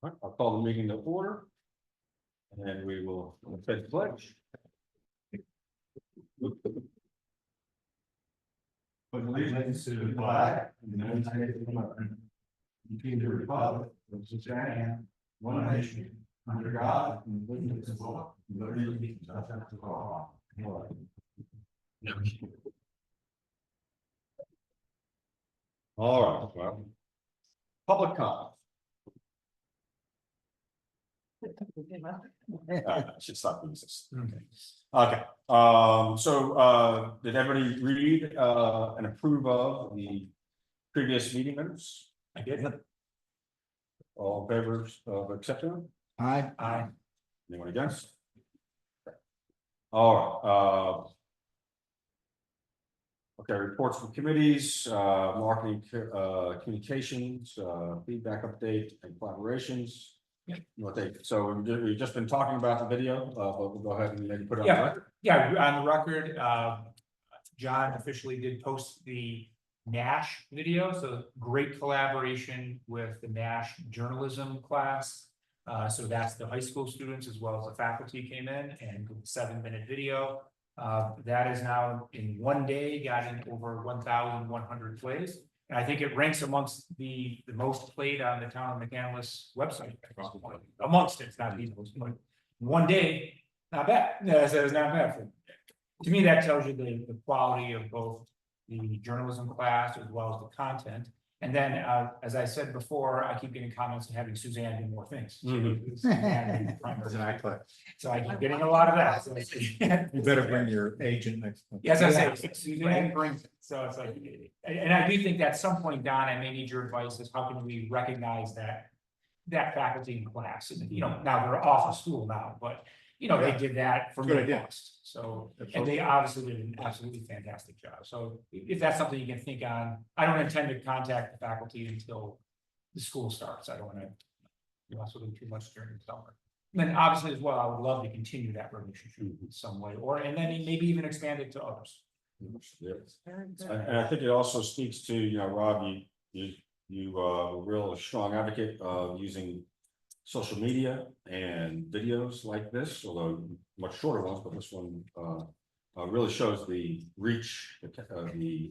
Right, I'll call the meeting to order. And we will say the pledge. With allegiance to the flag of the United States of America, and to the republic which is one nation, under God, indivisible, with liberty and justice for all. All right, well. Public comment. I should stop doing this. Okay, so did everybody read and approve of the previous meeting minutes? I did. All in favor of accepting them? Aye. Anyone against? All right, okay, reports from committees, marketing, communications, feedback update and collaborations. Yeah. So we've just been talking about the video, but we'll go ahead and maybe put it on the record. Yeah, on the record, John officially did post the NASH video, so great collaboration with the NASH journalism class. So that's the high school students as well as the faculty came in and 7-minute video. That is now in one day gotten over 1,100 plays. And I think it ranks amongst the most played on the town of McCandless website. Amongst it's not the most, but one day, not bad. No, it's not bad. To me, that tells you the quality of both the journalism class as well as the content. And then, as I said before, I keep getting comments on having Suzanne do more things. Exactly. So I keep getting a lot of that. So You better bring your agent next time. yes, I say, Suzanne brings it. So it's like, and I do think that at some point, Don, I may need your advice is how can we recognize that faculty in class? And, you know, now they're off of school now, but you know, they did that for Good me idea. best. So, and they obviously did an absolutely fantastic job. So if that's something you can think on, I don't intend to contact the faculty until the school starts. I don't want to mess with them too much during the summer. And then obviously as well, I would love to continue that relationship in some way, and then maybe even expand it to others. Yes. And I think it also speaks to, you know, Rob, you are a real strong advocate of using social media and videos like this, although much shorter ones, but this one really shows the reach, the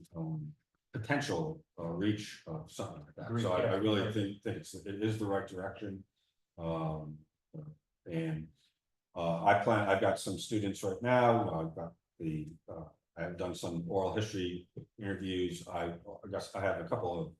potential reach of something like that. Agreed, So yeah. I really think it is the right direction. And I've got some students right now. I've done some oral history interviews. I guess I have a couple of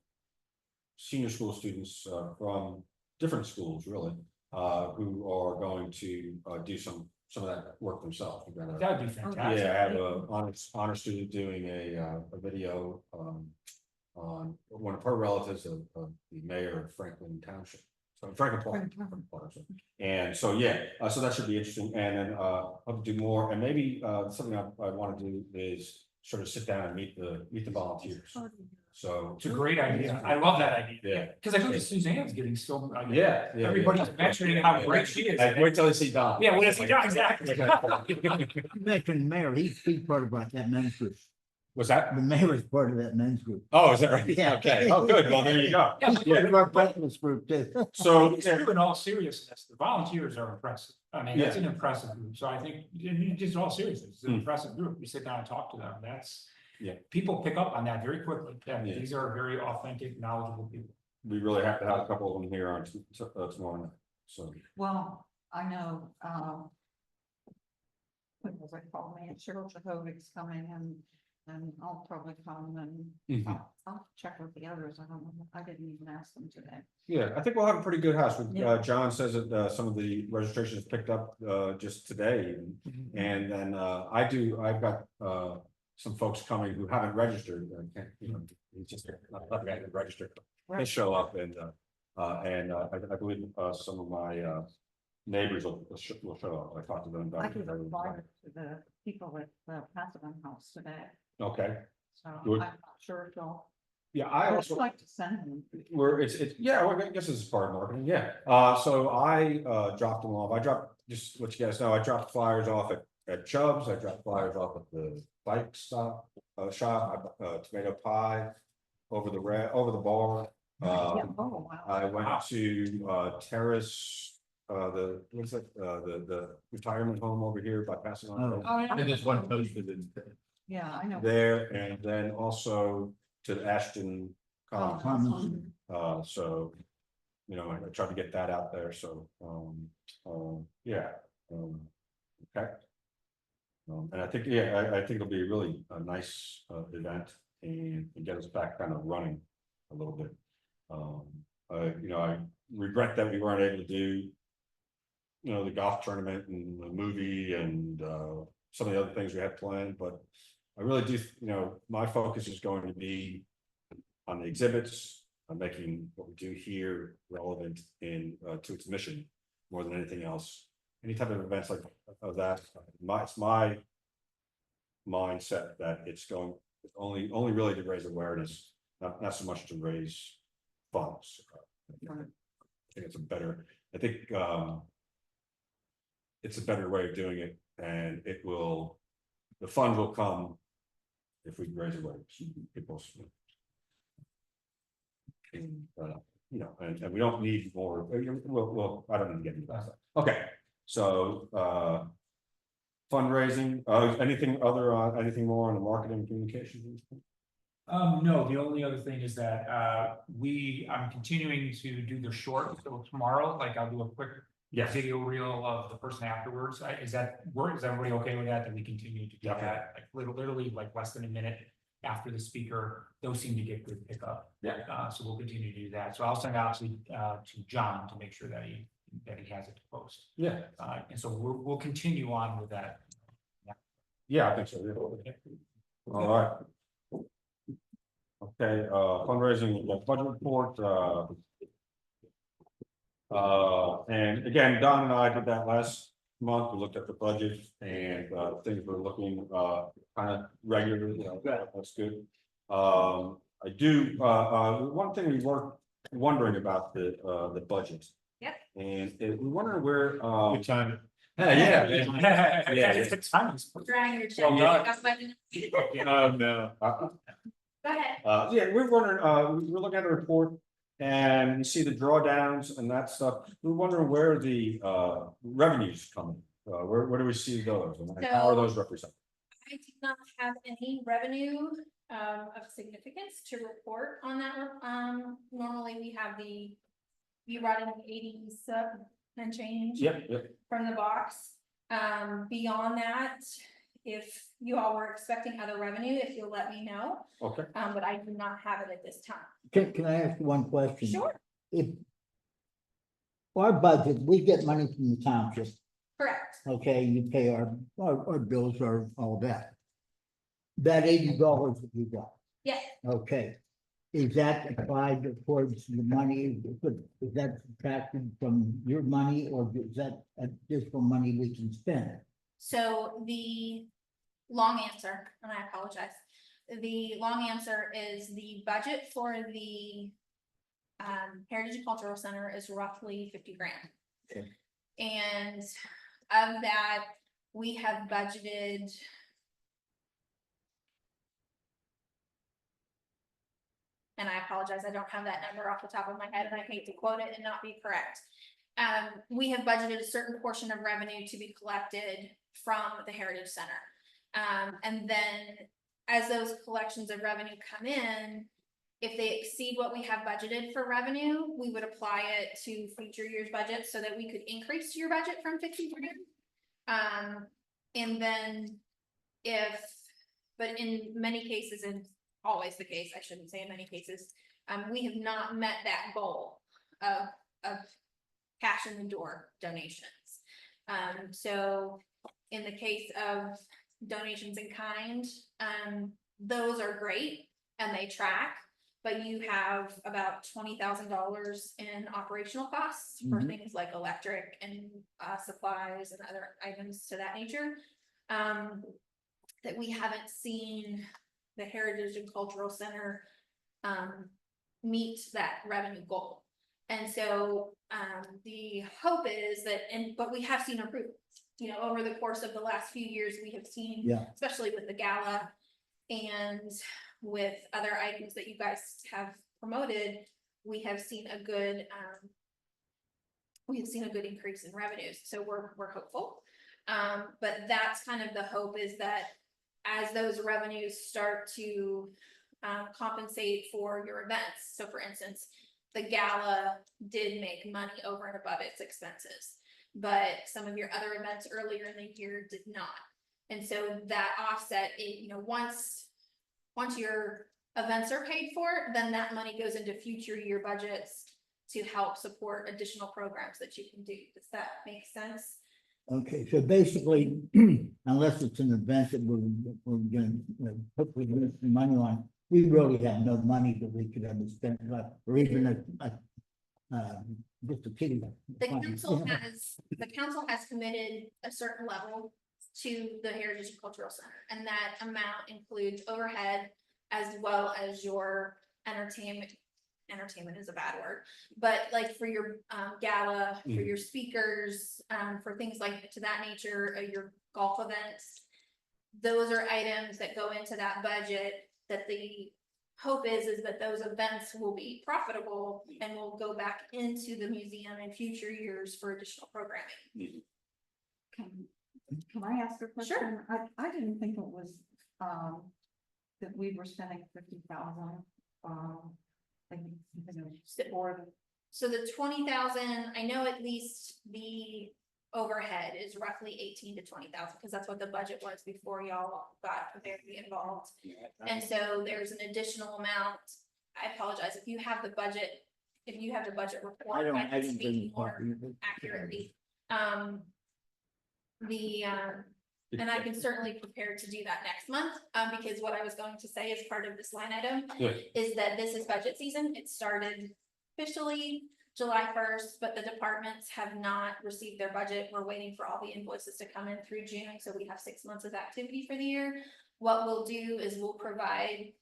senior school students from different schools, really, who are going to do some of that work themselves. That would be fantastic. Yeah, I have an honor student doing a video on one of her relatives of the mayor of Franklin Township. So Franklin Park. And so, yeah, so that should be interesting. And then I'll do more. And maybe something I want to do is sort of sit down and meet the volunteers. So It's a great idea. I love that idea. Yeah. Because I know that Suzanne's getting so. Yeah. Everybody's mentioning how great she is. Wait till they see Don. Yeah, wait till you see Don, exactly. You mentioned the mayor, he's part of that men's group. Was that? The mayor is part of that men's group. Oh, is that right? Yeah. Okay. Oh, good. Well, there you go. Yeah, Our breakfast group too. So, it's true in all seriousness, the volunteers are impressive. I mean, it's an impressive group. So I think, just all seriousness, it's an impressive group. You sit down and talk to them. People pick up on that very quickly. These are very authentic, knowledgeable people. we really have to have a couple of them here on tomorrow night. So, Well, I know, what was it called, man, Cheryl Jehovic's coming and I'll probably come and I'll check with the others. I don't know, I didn't even ask them today. yeah, I think we'll have a pretty good house. Yeah. John says that some of the registrations picked up just today. And then I've got some folks coming who haven't registered. It's just not registered. They show up and I believe some of my neighbors will show up. I talked to them about I it. gave a flyer to the people at the Pasadena House today, Okay, so Good. I'm not sure if they'll. yeah, I I'd also. like to send them. Yeah, well, I guess this is part of marketing, yeah. So I dropped them off. I dropped, just to let you guys know, I dropped flyers off at Chubb's. I dropped flyers off at the bike shop. Tomato pie over the bar. Yeah, oh, wow. I went to Terrace, what's it, the retirement home over here by passing on. Oh, yeah. And there's one posted in. Yeah, I know. There, and then also to the Ashton Commons. Commons. So, you know, I tried to get that out there, so, yeah. Okay. And I think, yeah, I think it'll be really a nice, event and get us back kind of running a little bit. You know, I regret that we weren't able to do, you know, the golf tournament and the movie and, some of the other things we had planned, but I really do, you know, my focus is going to be on the exhibits, on making what we do here relevant in, to its mission more than anything else. Any type of events like of that, it's my mindset that it's only really to raise awareness, not so much to raise funds. I think it's a better, I think it's a better way of doing it, and the fund will come if we raise awareness. People, you know, and we don't need more. Well, I don't need to get into that. Okay, so fundraising. Anything anything more on the marketing and communications? No, the only other thing is that, I'm continuing to do the short, so tomorrow, like, I'll do a quick video reel of the person afterwards. Is everybody okay with that? That we continue to do that, like, literally like less than a minute after the speaker, those seem to get good pickup. Yeah. So we'll continue to do that. So I'll send out to John to make sure that he has it to post. Yeah. And so we'll continue on with that. Yeah, I think so. Yeah. All right. Okay, fundraising, budget report, and again, Don and I did that last month. We looked at the budget and, things were looking, kind of regular, you know, that's good. I do, one thing we were wondering about the budget. Yep. And we're wondering where, Good time. yeah. It's time. Drawing your check. Well done. Oh, no. Go ahead. Yeah, we're wondering, we're looking at the report and you see the drawdowns and that stuff. We're wondering where the revenues coming. Where do we see those and how are those represented? I do not have any revenue of significance to report on that. Normally we have you brought in 80 sub and change Yep. from the box. Beyond that, if you all were expecting other revenue, if you'll let me know, Okay. but I do not have it at this time. Can I ask one question? Sure, If our budget, we get money from the township, correct. okay, you pay our bills or all that. That $80 that you got, Yes, okay, is that applied towards the money? Is that subtracted from your money or is that additional money we can spend? so the long answer, and I apologize. The long answer is the budget for the Heritage and Cultural Center is roughly 50 grand. Okay. And of that, we have budgeted. And I apologize, I don't have that number off the top of my head and I hate to quote it and not be correct. We have budgeted a certain portion of revenue to be collected from the Heritage Center. And then as those collections of revenue come in, if they exceed what we have budgeted for revenue, we would apply it to future year's budget so that we could increase your budget from 50 grand. And then but in many cases, and always the case, I shouldn't say in many cases, we have not met that goal of cash in the door donations. So in the case of donations in kind, those are great and they track, but you have about $20,000 in operational costs for things like electric and supplies and other items to that nature, that we haven't seen the Heritage and Cultural Center meet that revenue goal. And so the hope is that, but we have seen improvement, you know, over the course of the last few years, we have seen, especially with the gala and with other items that you guys have promoted, we have seen a good, we have seen a good increase in revenues, so we're hopeful. But that's kind of the hope, is that as those revenues start to compensate for your events. So for instance, the gala did make money over and above its expenses, but some of your other events earlier in the year did not. And so that offset, once your events are paid for, then that money goes into future year budgets to help support additional programs that you can do. Does that make sense? Okay, so basically, unless it's an event that we're gonna, hopefully lose some money on, we really have no money that we could ever spend, or even just a kitty. The council has committed a certain level to the Heritage and Cultural Center, and that amount includes overhead as well as your entertainment. Entertainment is a bad word, but like for your gala, for your speakers, for things like to that nature, your golf events, those are items that go into that budget, that the hope is that those events will be profitable and will go back into the museum in future years for additional programming. Can I ask a question? Sure. I didn't think it was, that we were spending 50,000, So the 20,000, I know at least the overhead is roughly 18 to 20,000, because that's what the budget was before y'all got very involved. And so there's an additional amount. I apologize if you have the budget report. I can didn't speak bring more copy of it. accurately. And I can certainly prepare to do that next month, because what I was going to say as part of this line item is that this is budget season. It started officially July 1st, but the departments have not received their budget. We're waiting for all the invoices to come in through June, so we have 6 months of activity for the year. What we'll do is we'll provide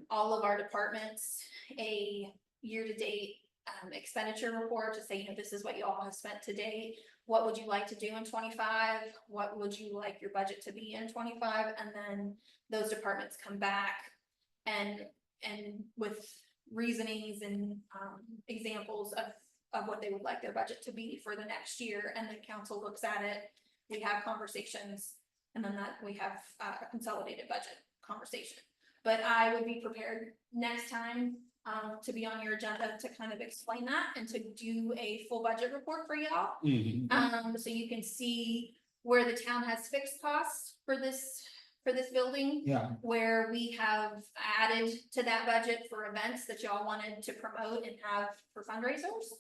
all of our departments a year-to-date expenditure report to say, this is what you all have spent to date. What would you like to do in 25? What would you like your budget to be in 25? And then those departments come back and with reasonings and examples of what they would like their budget to be for the next year. And the council looks at it, we have conversations, and then that we have a consolidated budget conversation. But I would be prepared next time to be on your agenda to kind of explain that and to do a full budget report for y'all. So you can see where the town has fixed costs for this building. Yeah, Where we have added to that budget for events that y'all wanted to promote and have for fundraisers.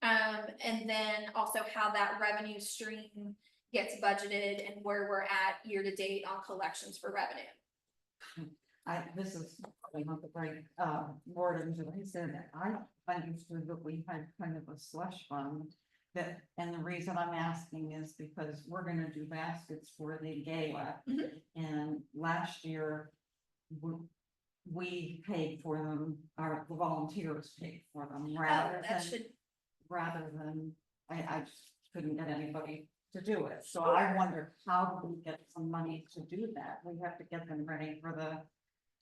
And then also how that revenue stream gets budgeted and where we're at year to date on collections for revenue. This is probably not the right wording, but I said that I understood that we had kind of a slush fund. And the reason I'm asking is because we're gonna do baskets for the gala. And last year, we paid for them, the volunteers paid for them, rather than, I just couldn't get anybody to do it. So I wonder, how do we get some money to do that? We have to get them ready for the.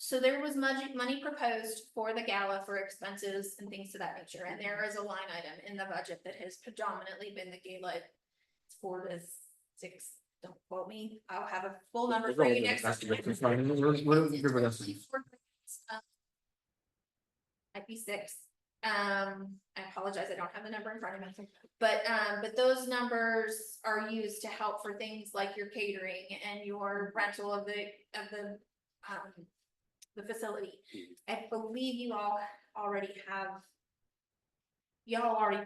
So there was money proposed for the gala for expenses and things to that nature, and there is a line item in the budget that has predominantly been the gala. It's 4 to 6. Don't quote me. I'll have a full number for you next time. Might be 6. I apologize, I don't have the number in front of me, but those numbers are used to help for things like your catering and your rental of the facility. I believe you all already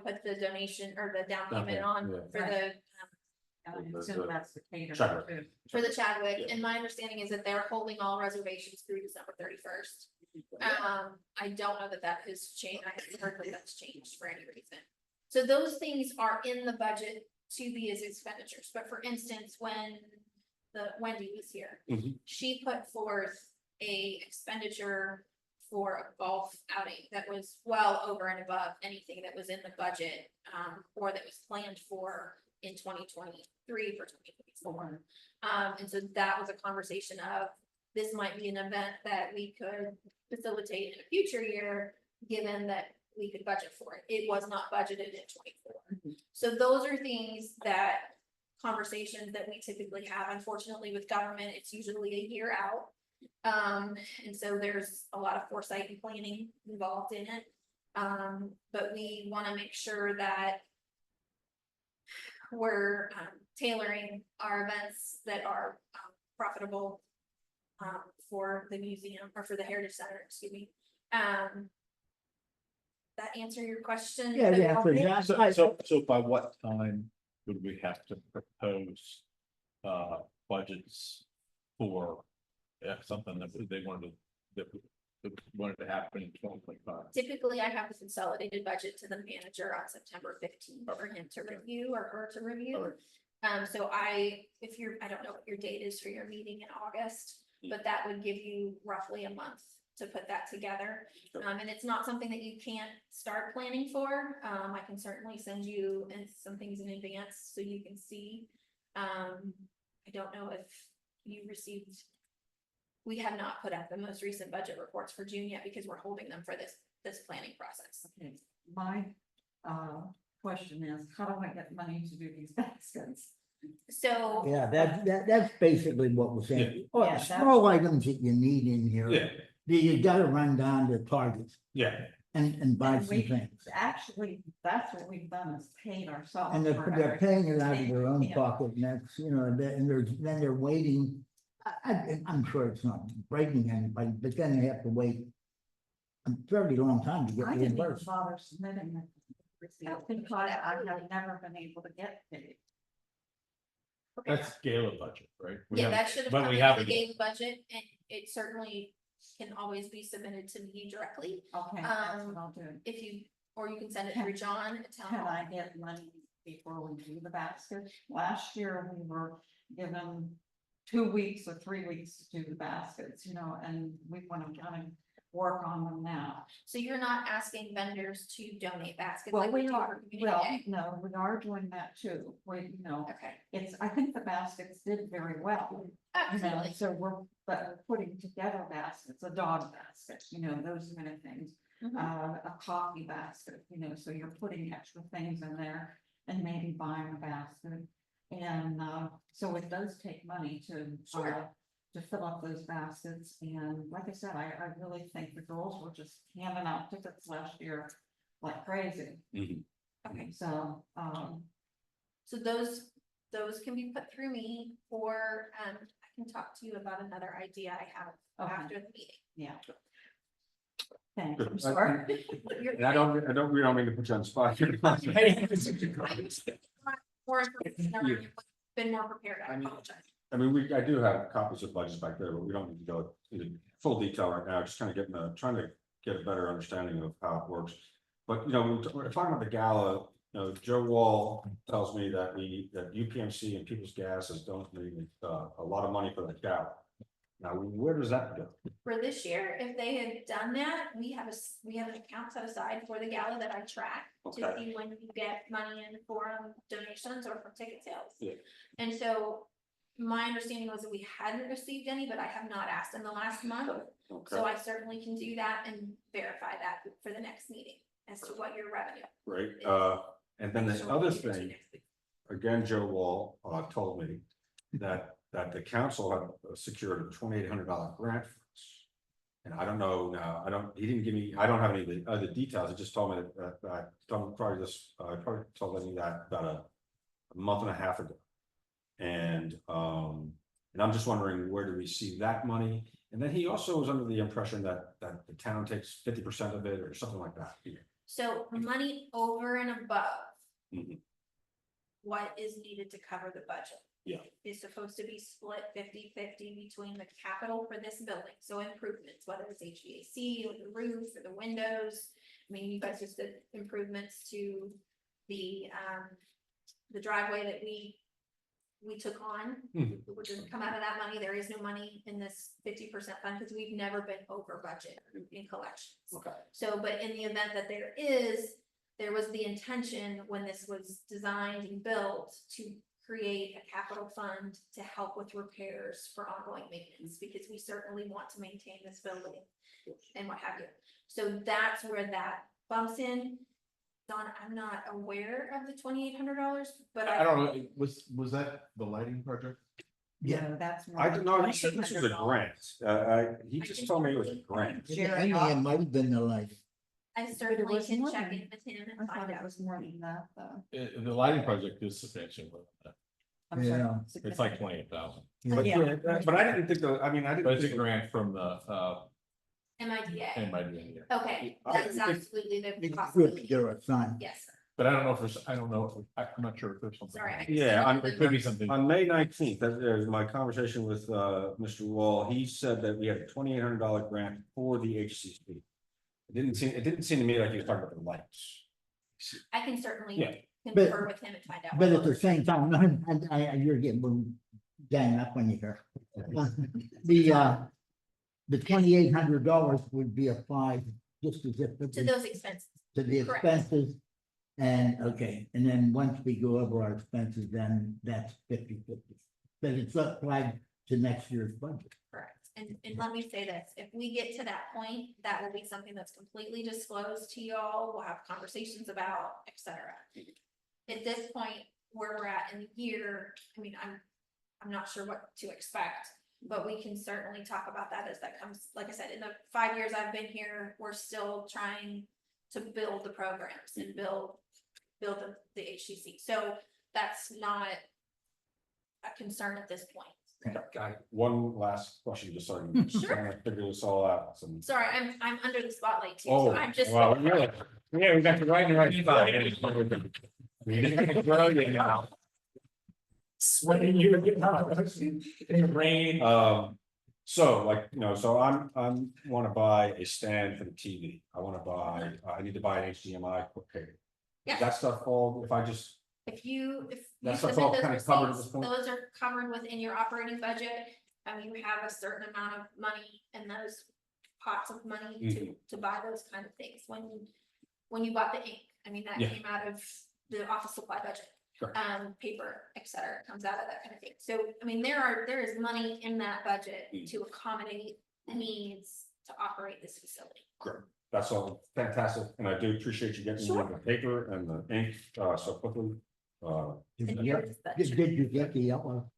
put the donation or the down payment on for the That's the caterer Chadwick. too. for the Chadwick, and my understanding is that they're holding all reservations through December 31st. I don't know that has changed. I haven't heard that that's changed for any reason. So those things are in the budget to be as expenditures. But for instance, when Wendy was here, she put forth a expenditure for a golf outing that was well over and above anything that was in the budget, or that was planned for in 2023 for 2024. And so that was a conversation of, this might be an event that we could facilitate in a future year given that we could budget for it. It was not budgeted in 24. So those are things that conversations that we typically have. Unfortunately, with government, it's usually a year out. And so there's a lot of foresight and planning involved in it. But we want to make sure that we're tailoring our events that are profitable for the museum or for the Heritage Center, excuse me. That answer your question? Yeah, for that, So by what time would we have to propose budgets for something that they wanted to happen in 2025? Typically, I have the consolidated budget to the manager on September 15th for him to review or her to review. So I don't know what your date is for your meeting in August, but that would give you roughly a month to put that together. And it's not something that you can't start planning for. I can certainly send you some things in advance so you can see. I don't know if you received. We have not put out the most recent budget reports for June yet because we're holding them for this planning process. Okay, my question is, how do I get money to do these baskets? So yeah, that's basically what we're saying. Oh, Yeah, small items that you need in here. Yeah. You gotta run down to Target Yeah. and buy And some we- things. Actually, that's what we've done is paid ourselves. And they're for they're paying it out of everything. their own Yeah. pocket, and that's, and then they're waiting. I'm sure it's not breaking anybody, but then they have to wait a fairly long time to get I didn't even reimbursed. bother submitting it. Because I have never been able to get paid. That's gala budget, right? We yeah, haven't- that should have but come we into the haven't- game budget, and it certainly can always be submitted to me directly. Okay, that's what I'll do. If you, or you can send it through John at town Can hall. I get money before we do the basket? Last year, we were given 2 weeks or 3 weeks to do the baskets, and we want to kind of work on them now. So you're not asking vendors to donate baskets Well, like we we do are, for Community well, Day? no, we are doing that too. Okay, I think the baskets did very well. absolutely. So we're putting together baskets, a dog basket, those kind of things. Mhm. A coffee basket, so you're putting extra things in there and maybe buying a basket. And, so it does take money to fill up those baskets. And like I said, I really think the girls were just handing out tickets last year like crazy. Okay, So, so those can be put through me, or I can talk to you about another idea I have Okay. after the meeting. yeah. Thanks, I'm Good. sorry. You're- And we don't mean to put you on the spot here. More information, I've been more prepared, I I mean- apologize. I mean, I do have copies of budgets back there, but we don't need to go into full detail right now, just kind of trying to get a better understanding of how it works. But, we're talking about the gala, Joe Wall tells me that that UPMC and People's Gas has donated a lot of money for that gala. Now, where does that go? For this year, if they had done that, we have an account set aside for the gala that I track to Okay. see when you get money in for donations or for ticket sales. Yeah. And so my understanding was that we hadn't received any, but I have not asked in the last month. Okay, So I certainly can do that and verify that for the next meeting as to what your revenue. great. And then the other thing, again, Joe Wall told me that the council had secured a $2,800 grant for us. And I don't know now, he didn't give me, I don't have any of the other details. He just told me that probably told me that about a month and a half ago. And I'm just wondering, where do we see that money? And then he also was under the impression that the town takes 50% of it or something like that. So money over and above Mhm. what is needed to cover the budget. Yeah. Is supposed to be split 50-50 between the capital for this building, so improvements, whether it's HVAC or the roof or the windows. I mean, you guys just did improvements to the driveway that we took on, which doesn't come out of that money. There is no money in this 50% fund because we've never been over budget in collections. Okay. So, but in the event that there was the intention when this was designed and built to create a capital fund to help with repairs for ongoing maintenance, because we certainly want to maintain this building and what have you. So that's where that bumps in. Don, I'm not aware of the $2,800, but I don't know, was that the lighting project? Yeah, that's. more I than don't know, he said this was a $2,800. grant, he just told me it was a grant. I think it might have been the light. I certainly was can more check than- in with him I and thought find it out. was more than that, though. The lighting project is substantial, but I'm sorry, Yeah. it's like 28,000. But, Yeah. but I didn't think I But didn't it's a think. grant from the MIDA. NYDA. Okay, that's absolutely the It's good to possibility. do a sign. Yes, sir. But I don't know if there's, I don't know, I'm not sure if there's something. Sorry. I Yeah, I'm- There could be something. On May 19th, there's my conversation with Mr. Wall, he said that we had a $2,800 grant for the HCC. It didn't seem to me like he was talking about the lights. I can certainly Yeah. confer with him and find out. But what at the those- same time, you're getting gang up when you hear. The $2,800 would be applied just as if. To those expenses. To the correct. expenses. And, okay, and then once we go over our expenses, then that's 50/50. But it's applied to next year's budget. Correct. And let me say this, if we get to that point, that will be something that's completely disclosed to y'all. We'll have conversations about, et cetera. At this point, where we're at in the year, I mean, I'm not sure what to expect, but we can certainly talk about that as that comes. Like I said, in the 5 years I've been here, we're still trying to build the programs and build the HCC. So that's not a concern at this point. Got it. One last question, just so I can Sure. figure this all out. Some- Sorry, I'm under the spotlight too, Oh, so I'm just. wow, really? Yeah, we got the right and right spot. Brilliant now. Sweating you, in the rain. So like, so I'm wanna buy a stand for the TV. I need to buy an HDMI cable. Yeah. Is that stuff all, if I just, If you That's submit all those kind of covered at this receipts, point? those are covered within your operating budget. You have a certain amount of money in those pots of money Mm-hmm. to buy those kind of things. When you bought the ink, I mean, that Yeah. came out of the office supply budget. Sure. Paper, et cetera, comes out of that kind of thing. So, I mean, there is money in that budget Mm. to accommodate the needs to operate this facility. great, that's all fantastic, and I do appreciate you getting me Sure. the paper and the ink, so quickly. Did And you get- here's the- did you get the yellow?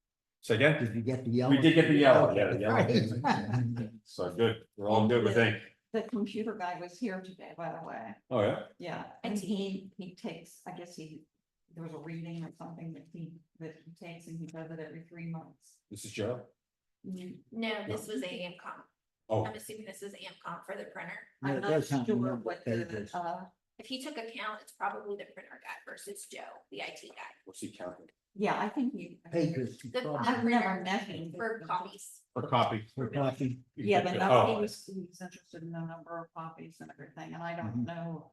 Say again? Did you get the yellow? We did get the yellow, yeah, the Right. yellow. So good, we're all good with ink. The computer guy was here today, by the way. Oh, yeah? Yeah, and he takes, I guess there was a reading or something that he takes and he does it every 3 months. This is Joe? No, this was a AMCOM. Oh, I'm assuming this is AMCOM for the printer. Yeah, I'm it not does sound sure familiar, what pages. If he took account, it's probably the printer guy versus Joe, the IT guy. what's he counting? yeah, I think he. Pages. The- probably. I've never met him. For copies. For copy. For coffee. Yeah, but no, Oh. he was interested in the number of copies and everything, and I don't Mhm. know.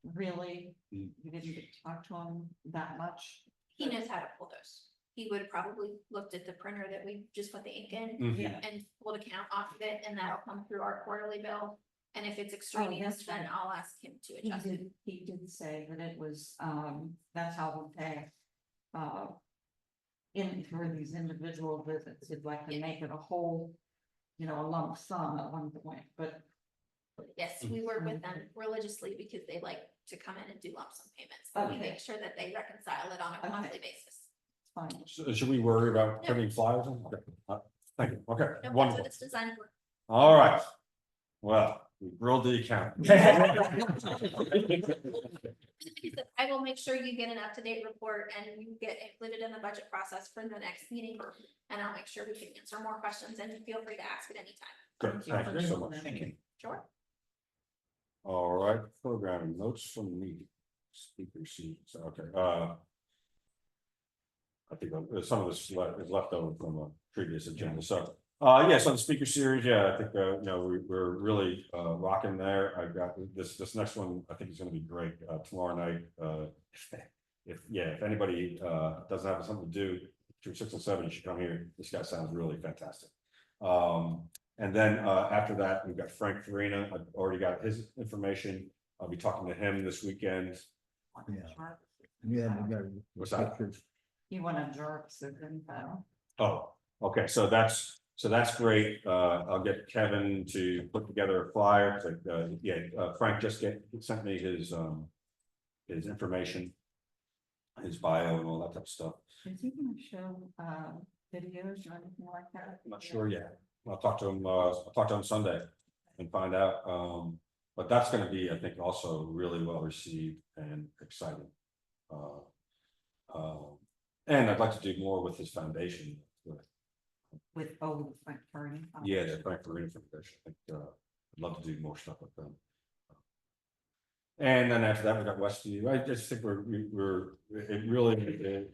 Really, Mm. we didn't get to talk to him that much. He knows how to pull those. He would have probably looked at the printer that we just put the ink in Mhm. Yeah. and pulled account off of it, and that'll come through our quarterly bill. And if it's extraneous, that's then right. I'll ask him to He adjust it. did say that it was, that's how we pay. In for these individual visits, he'd like to Yeah. make it a whole, a lump sum at one point, but. Yes, we work with them religiously because they like to come in and do lump sum payments. But we Okay. make sure that they reconcile it on a Okay. monthly basis. It's fine. So should we worry about printing flyers? Okay, thank you, okay, No, that's what wonderful, it's designed for. all right. Well, we grilled the accountant. I will make sure you get an up-to-date report and you get included in the budget process for the next meeting. And I'll make sure we can answer more questions and feel free to ask at any time. Good, thank you so much. Sure. All right, programming notes from me. Speaker seats, okay, I think some of this is left over from a previous agenda, so. Yes, on the speaker series, yeah, I think, we're really, rocking there. I've got this next one, I think is gonna be great, tomorrow night, if anybody, doesn't have something to do between 6 and 7, you should come here, this guy sounds really fantastic. And then, after that, we've got Frank Farina, I've already got his information, I'll be talking to him this weekend. Yeah. Yeah, we got What's that? pictures. You wanna jerk some info. Oh, okay, so that's great. I'll get Kevin to put together a flyer. Frank just sent me his information, his bio and all that type of stuff. Is he gonna show, videos or anything like that? I'm not sure yet. I'll talk to him Sunday and find out. But that's gonna be, I think, also really well received and exciting. And I'd like to do more with his foundation. With old Frank Turner. Yeah, the Frank Marina Foundation. I think, I'd love to do more stuff with them. And then after that, we got Westview. I just think it really,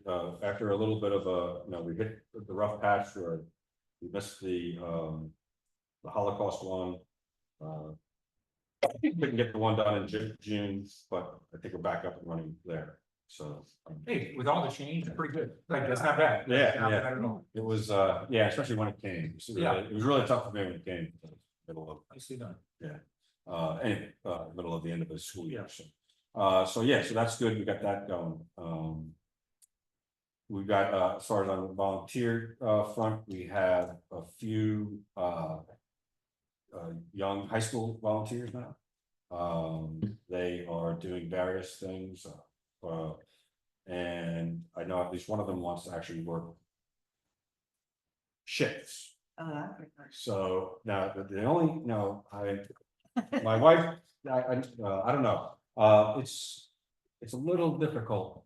after a little bit of we hit the rough patch where we missed the Holocaust one. Couldn't get the one done in June, but I think we're back up and running there. So. Hey, with all the change, pretty good. Like, that's not bad. Yeah, Not yeah. bad at all. It was, especially when it came. It was really tough for me when it came. Middle of, Nicely done. anyway, middle of the end of the school year. So that's good. We got that going. We've got, as far as on the volunteer front, we have a few young high school volunteers now. They are doing various things. And I know at least one of them wants to actually work shifts. Oh, that'd be great. So now the only, my wife, I don't know, it's a little difficult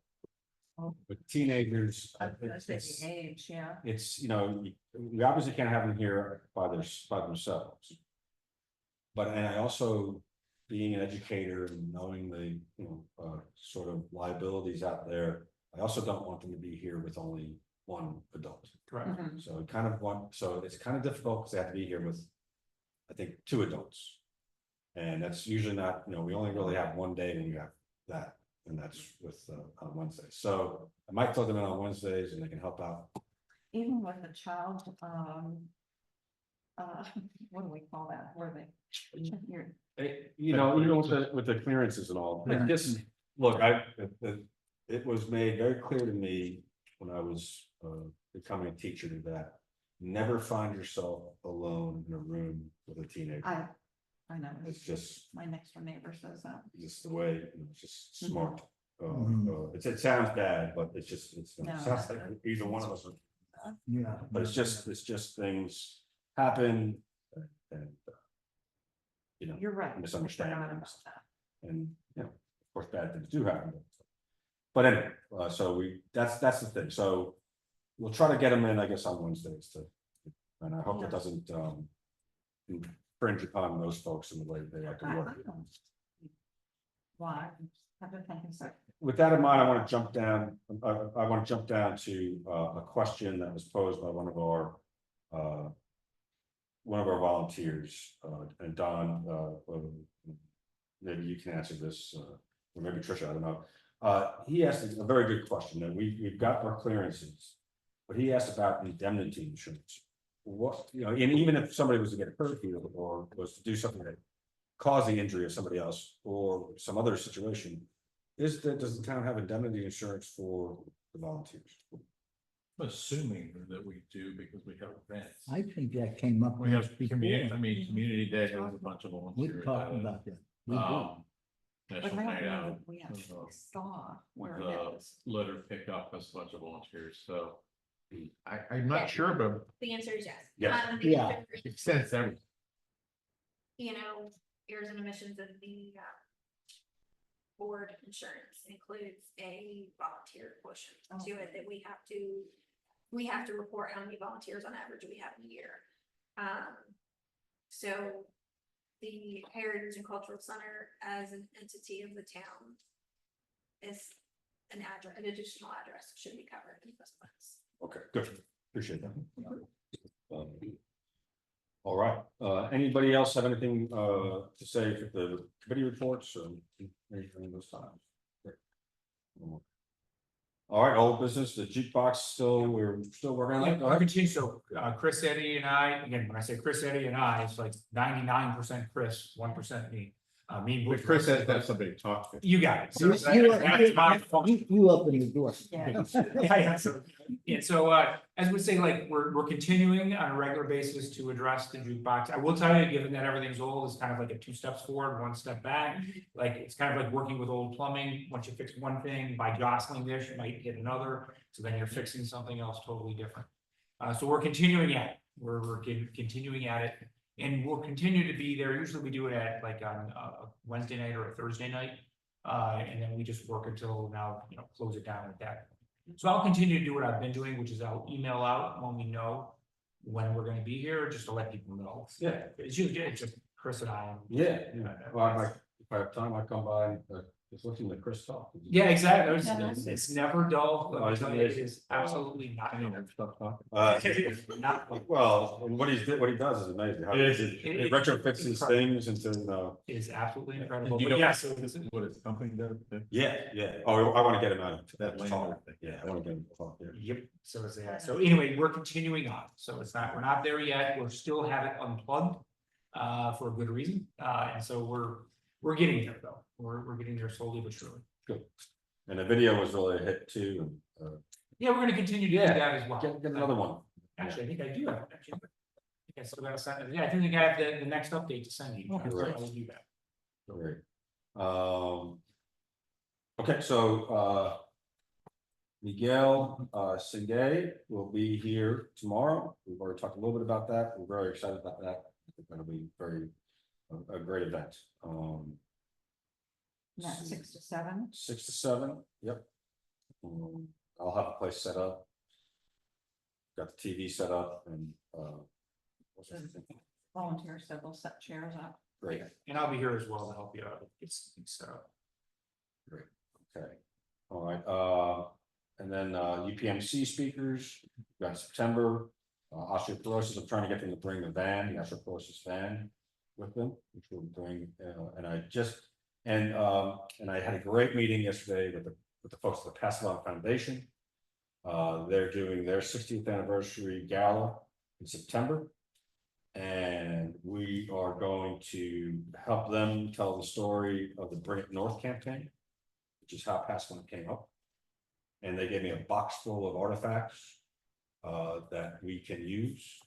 with teenagers. That's the age, yeah. It's, we obviously can't have them here by themselves. And I also, being an educator and knowing the, sort of liabilities out there, I also don't want them to be here with only one adult. Correct. Mhm. So it's kind of difficult because they have to be here with, I think, 2 adults. And that's usually not, we only really have one day when you have that, and that's with on Wednesday. So I might throw them in on Wednesdays and they can help out. Even with a child, what do we call that? Where they? You're- Even with the clearances and all, Yeah. just, look, it was made very clear to me when I was becoming a teacher that never find yourself alone in a room with a teenager. I know, It's just my next door neighbor says that. the way, it's just Mhm. smart. Mhm. It sounds bad, but it No. sounds like either one of us, Yeah. but it's just things happen. And You're right. misunderstandings. I forgot about that. And, of course, bad things do happen. But anyway, so that's the thing. So we'll try to get them in, I guess, on Wednesdays and I hope it doesn't infringe upon those folks in the way they have to I work. don't- Why? I've been thinking so. With that in mind, I want to jump down. I want to jump down to a question that was posed by one of our volunteers, and Don, maybe you can answer this, or maybe Tricia, I don't know. He asked a very good question, and we've got our clearances, but he asked about indemnity insurance. What, and even if somebody was to get hurt here or was to do something that caused the injury of somebody else or some other situation, does the town have indemnity insurance for the volunteers? I'm assuming that we do because we have events. I think that came up. We have before. Community Day has a bunch of We volunteers. talked about that. We did. But National I Night don't know Out, that we actually saw with where it is. litter pickup has a bunch of volunteers, so. I'm not sure, but The answer is yes. Yes. Yeah. it extends everything. Errors and omissions of the board insurance includes a volunteer portion to it that we have to report how many volunteers on average we have in a year. So the Heritage and Cultural Center as an entity of the town is an additional address should be covered in this place. Okay, good, appreciate that. All right, anybody else have anything to say for the committee reports or anything those times? All right, old business, the jukebox we're still working on it. Go I ahead. continue, so Chris, Eddie and I, again, when I say Chris, Eddie and I, it's like 99% Chris, 1% me. Me. But Chris has to have somebody to talk to. You got it. So You, that's my function. you open the door. Yeah. Yeah, so, as we say, like, we're continuing on a regular basis to address the jukebox. I will tell you, given that everything's old, it's kind of like a 2 steps forward, 1 step back. Like, it's kind of like working with old plumbing. Once you fix one thing, by jostling this, you might hit another. So then you're fixing something else totally different. So we're continuing at it. We're continuing at it. And we'll continue to be there. Usually we do it at like on a Wednesday night or a Thursday night. And then we just work until now, close it down at that. So I'll continue to do what I've been doing, which is I'll email out when we know when we're gonna be here, just to let people know. Yeah. It's usually, it's just Chris and I. Yeah, well, if I have time, I come by and just listen to Chris talk. Yeah, exactly. Yeah. It's never dull. Oh, Let me isn't tell you, it? it is absolutely not. Not- Well, what he does is amazing. How he retrofits these things into, It is absolutely incredible. You But know- yeah, so this is. What is the company does? yeah. Oh, I wanna get him out of That that land. talk. Yeah, I wanna get him to talk, yeah. Yep, so it's that. So anyway, we're continuing on. So it's not, we're not there yet. We'll still have it unplugged for a good reason. And so we're getting there though. We're getting there slowly but surely. And the video was really a hit too, and, Yeah, we're gonna continue to do Yeah, that as well. get another one. Actually, I think I do have it. Actually. I think I still gotta send it. Yeah, I think I have the next update to send you. Okay, So great. I'll do that. Great. Okay, so, Miguel, Singay will be here tomorrow. We've already talked a little bit about that. We're very excited about that. I think that'll be a great event. Not 6 to 7. 6 to 7, yep. I'll have a place set up. Got the TV set up and, what's the thing? Volunteers said they'll set chairs up. Great, And I'll be here as well to help you out. It's set up. okay, all right, and then, UPMC speakers, we got September, osteoporosis, I'm trying to get them to bring the van, the osteoporosis van with them, which will bring, and I had a great meeting yesterday with the folks at the Pasadena Foundation. They're doing their 60th anniversary gala in September. And we are going to help them tell the story of the Bring It North campaign, which is how Pasadena came up. And they gave me a box full of artifacts that we can use.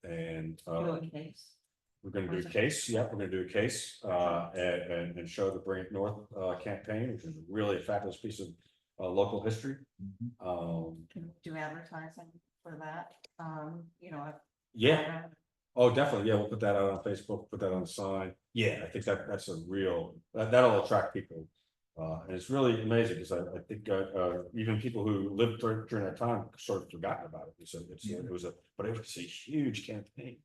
And Do a case. we're gonna do a case, we're gonna do a case and show the Bring It North campaign, which is really a fabulous piece of local history. Can we do advertising for that? Yeah, oh, definitely, yeah, we'll put that out on Facebook, put that on the sign. Yeah, I think that's a real, that'll attract people. And it's really amazing, because I think even people who lived during that time sort of forgotten about it. It was a huge campaign.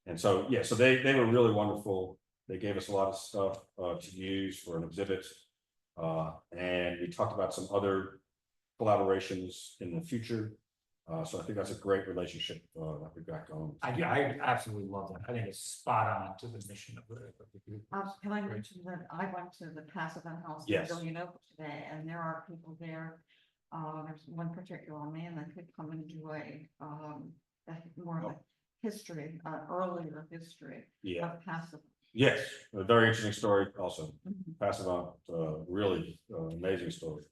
And so, yeah, so they were really wonderful. They gave us a lot of stuff to use for an exhibit. And we talked about some other collaborations in the future. So I think that's a great relationship that we've got going. I absolutely love that. I think it's spot on to the mission of the group. Can I mention that I went to the Pasadena House in Yes. Villanova today, and there are people there. There's one particular man that could come and do more of a history, earlier history Yeah, of Pasadena. yes, a very interesting story also. Mhm. Pasadena, really amazing story.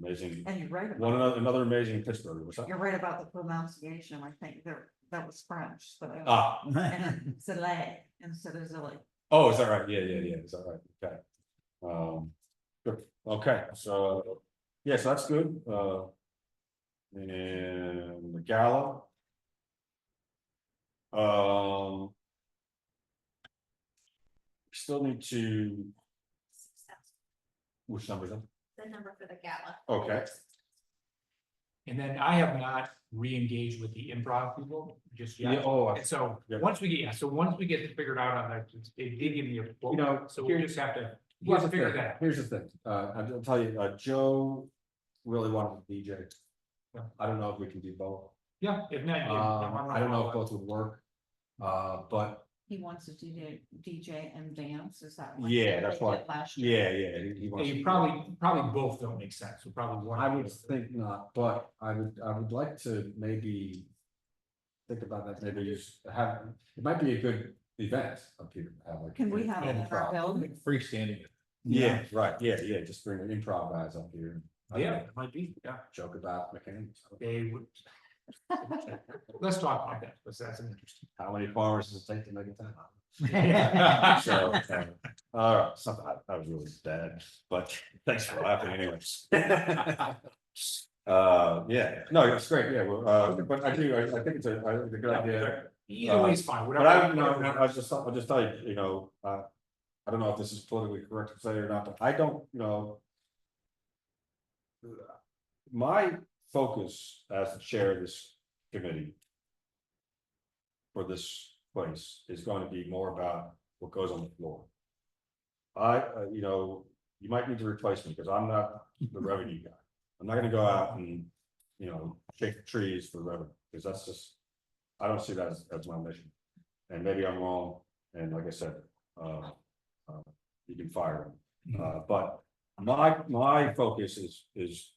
Amazing, And you're right one about, another amazing Pittsburgh, what's that? you're right about the pronunciation. I think that was French, so. Ah, And it's Zilay instead of Zilly. oh, is that right? Yeah, is that right? Okay. Good, okay, so, yeah, so that's good, and the gala. Still need to, which number is that? The number for the gala. Okay. And then I have not re-engaged with the improv people just Yeah, yet. oh, And so, yeah. once we get it figured out on that, they did give me a quote, You know, so we here- just have to. Here's the figure thing, that out. here's the thing, I'll tell you, Joe really wanted to DJ. Yeah. I don't know if we can do both, Yeah, if not, I don't know if both would work, but He wants to DJ and dance, is that? what Yeah, they that's did what- Last year. yeah, he wants. You to- probably both don't make sense, so probably one. I would think not, but I would like to maybe think about that, maybe just have, it might be a good event up here. Have like Can we have it in our improv. building? Freestanding. Yeah, right, yeah, just bring the improv guys up here. Yeah, it might be, yeah, Joke about mechanics. they would. Let's talk about that, because that's an interesting. How many farmers does it take to make a town? Yeah. So, all right, something, that was really bad, but thanks for laughing anyways. Yeah, no, it's great, yeah, well, but I think it's a good idea. Either way is fine, But I, whatever. I'll just tell you, I don't know if this is politically correct to say or not, but I don't, my focus as the chair of this committee for this place is going to be more about what goes on the floor. You might need to replace me because I'm not the revenue guy. I'm not gonna go out and, shake the trees for revenue, because that's just, I don't see that as my mission. And maybe I'm wrong, and like I said, you can fire me. But my focus is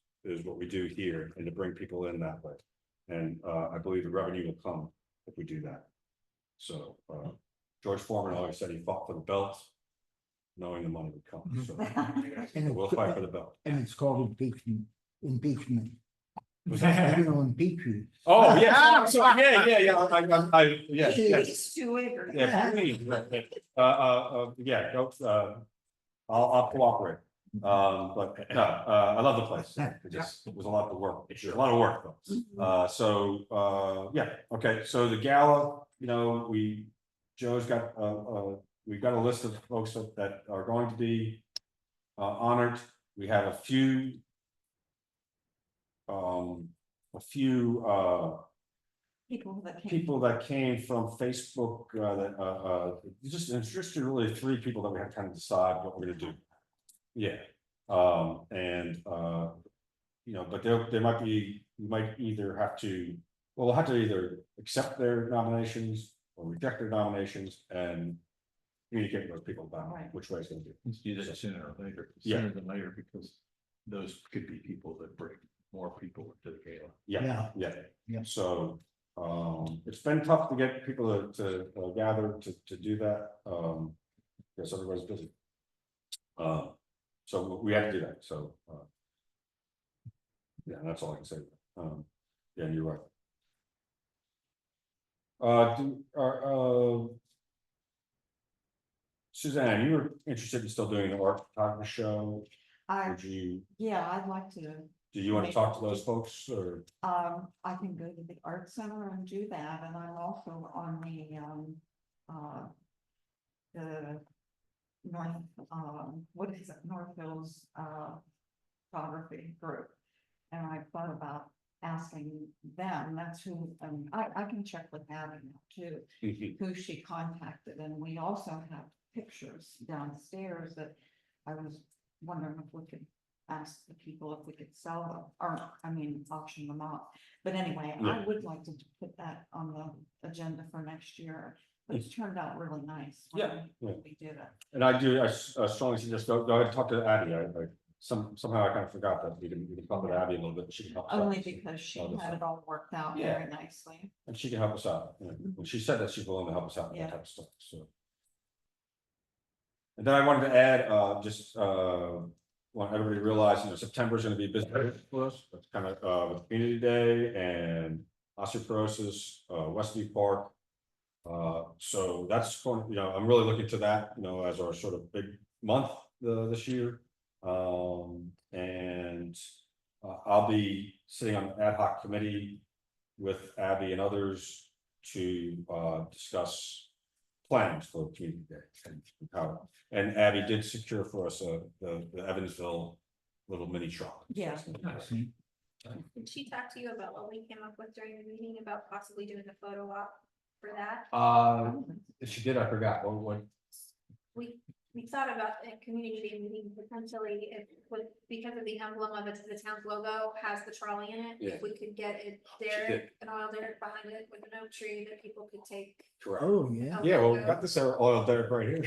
what we do here and to bring people in that way. And I believe the revenue will come if we do that. So George Foreman always said he fought for the belt, knowing the money would come. So And we'll fight for the belt. And it's called impeachment. Was I that- don't impeach you. Oh, yeah, I'm sorry, yeah, It's too late. yeah, please, yeah, I'll cooperate. But no, I love the place. It was a lot of work. It was a lot of work though. Yeah, okay, so the gala, Joe's got, we've got a list of folks that are going to be honored. We have a few people that came from Facebook, it's just really 3 people that we have to kind of decide what we're gonna do. Yeah, but there might be, we might either have to, well, we'll have to either accept their nominations or reject their nominations and communicate with those people about Right. which way it's gonna be. Let's do that sooner or later, Yeah. sooner than later, because those could be people that bring more people to the gala. Yeah. Yeah. So, it's been tough to get people to gather to do that, because everybody's busy. So we have to do that, so. Yeah, that's all I can say. Yeah, you're right. Suzanne, you were interested in still doing an art photography show? Would you, I'd like to, do you want to talk to those folks or? I can go to the art center and do that, and I'm also on the North, what is it, North Hills, photography group. And I thought about asking them, that's who, I can check with Abby now too, who she contacted, and we also have pictures downstairs that I was wondering if we could ask the people if we could sell them, or, auction them off. But anyway, I would like to put that on the agenda for next year. It's turned out really nice. When we did it. And I strongly suggest, go ahead and talk to Abby. Somehow I kind of forgot that we can talk with Abby a little bit. She can help us out. Only because she had it all worked out Yeah. very nicely. And she can help us out. And she said that she's willing to help us out with that type of stuff, so. And then I wanted to add, want everybody to realize, September is gonna be a busy for us. That's kind of, with Community Day and osteoporosis, Westview Park. So that's going, I'm really looking to that, as our sort of big month, this year. And I'll be sitting on an ad hoc committee with Abby and others to discuss plans for Community Day and how. And Abby did secure for us the Evansville little mini truck. Yeah. Did she talk to you about what we came up with during the meeting about possibly doing a photo op for that? If she did, I forgot. What? We thought about a community day meeting potentially if with because of the emblem of it, the town's logo has the trolley in it. Yeah. If we could get it did. there, an oil derrick behind it with an oak tree that people could take. Correct. Oh, yeah. Yeah, well, we got this oil derrick right here.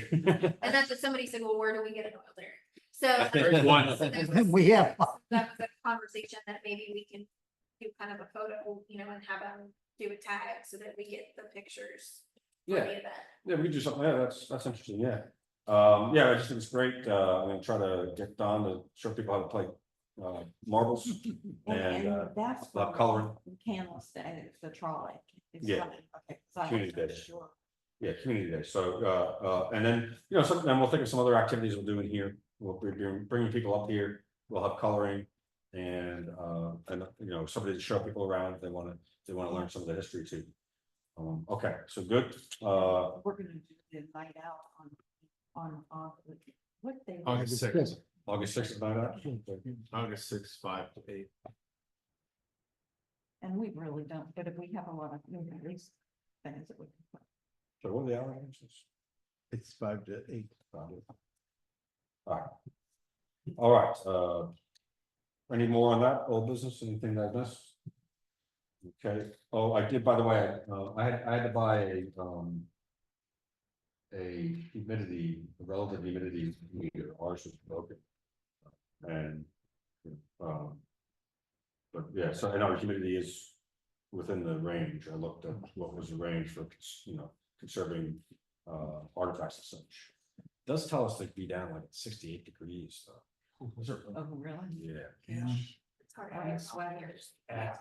And that's what somebody said, well, where do we get an oil derrick? So so We have, that was a conversation that maybe we can do kind of a photo, and have them do a tag so that we get the pictures for Yeah. the event. Yeah, we could do something, yeah, that's interesting, yeah. Yeah, I just think it's great, I'm gonna try to get Don to show people how to play, marbles. And, that's. love coloring. Canvas Day, the trolley. It's Yeah. coming, okay, 'cause I Community wasn't Day. sure. Yeah, community day, so, and then, then we'll think of some other activities we'll do in here, we'll be bringing people up here, we'll have coloring. And, somebody to show people around if they wanna learn some of the history too. Okay, so good, We're gonna do the night out on, what day? August 6th. August 6th, night out. August 6th, 5 to 8. And we really don't, but if we have a lot of new things that we can put. So what are the hours? It's 5 to 8. All right, any more on that old business, anything that I missed? Okay, oh, I did, by the way, I had to buy a relative humidity meter, ours was broken. And, but yeah, so I know the humidity is within the range, I looked at what was the range for, conserving, artifacts and such. It does tell us to be down like 68 degrees, so. Those are- Oh, really? Yeah, Yeah. It's hard Are to you get sweating? volunteers. yeah.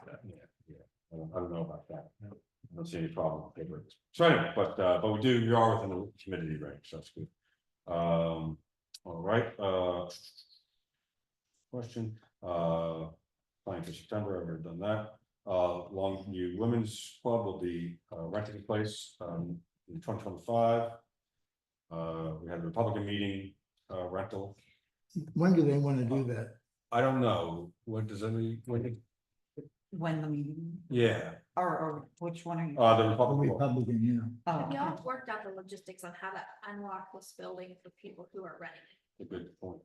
I don't know about that. I don't see any problem with it. So anyway, but we are within the humidity range, so that's good. All right, question, planning for September, I've already done that. Longview Women's Club will be renting a place in 2025. We had a Republican meeting rental. When do they want to do that? I don't know, when, When the meeting, yeah, or which one are you? the Republican. Republican, yeah. Oh, Have okay. y'all worked out the logistics on how to unlock this building for people who are renting it? A good point.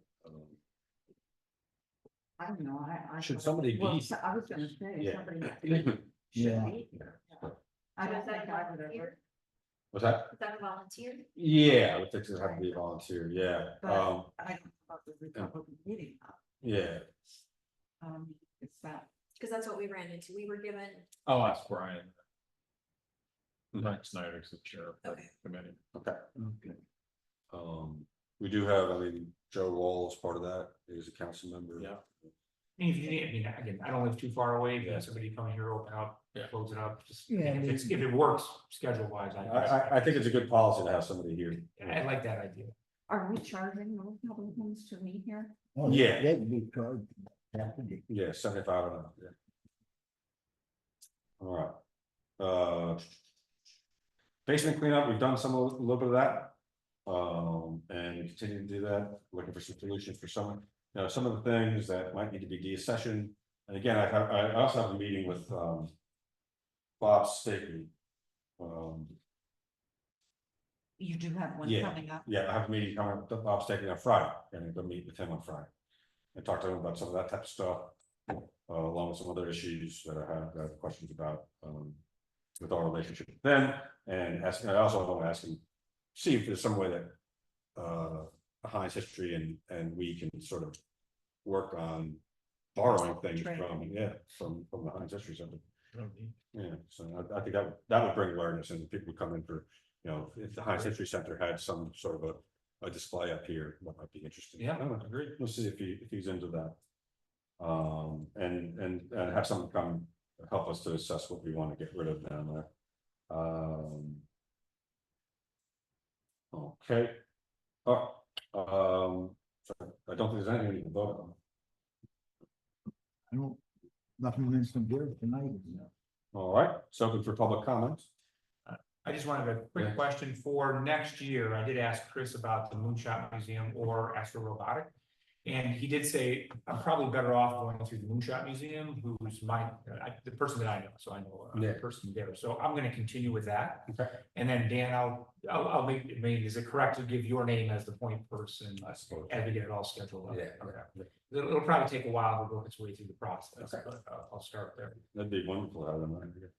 I don't know, I. Should somebody be- Well, I was gonna say, Yeah. somebody. Yeah. should be. I So don't is that think I would volunteer? ever, What's that? Is that a volunteer? Yeah, I would think it have to be a volunteer, yeah, but I don't know about the Republican meeting. yeah, It's that, Cause that's what we ran into. We were given, I'll ask Brian. Mike Snyder's the chair of the Okay. committee. okay. We do have, Joe Wall is part of that, he's a council member. Yeah. If you need, again, I don't live too far away, if you have somebody come here, open up, close it up, just, Yeah, if it works schedule wise, I think it's a good policy to have somebody here. I like that idea. are we charging the Republicans to meet here? Oh, Yeah. They'd be charged. Definitely. Yeah, 75 and up, yeah. All right. Basement cleanup, we've done a little bit of that. And we continue to do that, looking for some solutions for some of the things that might need to be deaccessioned. And again, I also have a meeting with, Bob Stakey. You do have one Yeah. coming up. Yeah, I have a meeting coming up with Bob Stakey on Friday, and go meet with him on Friday. And talk to him about some of that type of stuff, along with some other issues that I have questions about, with our relationship with them. And I also want to ask him, see if there's some way that, Heinz History and we can sort of work on borrowing things from the Heinz History Center. Yeah, so I think that would bring awareness, and people would come in for, if the Heinz History Center had some sort of a display up here, that might be interesting. Yeah, I don't know, agreed. we'll see if he's into that. And have someone come help us to assess what we want to get rid of down there. Okay. So I don't think there's anything we can vote on. I don't, nothing wins from here tonight. All right, it's open for public comments. I just wanted a Yeah. quick question for next year. I did ask Chris about the Moonshot Museum or Astro Robotic. And he did say, I'm probably better off going through the Moonshot Museum, who's the person that I know, so I know the person there. So I'm gonna continue with that. Okay. And then Dan, I'll make, is it correct to give your name as the point person I suppose. as we get it all scheduled up? Yeah. Okay. It'll probably take a while to work its way through the process, Okay. but I'll start there. That'd be wonderful to have them on here.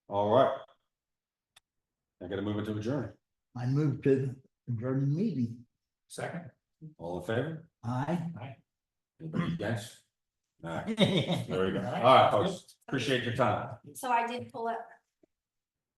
All right. I gotta move it to adjourn. I moved to adjourn the meeting. Second? All in favor? Aye. Anybody against? All right, There there we go. All right, folks, appreciate your time. So I did pull up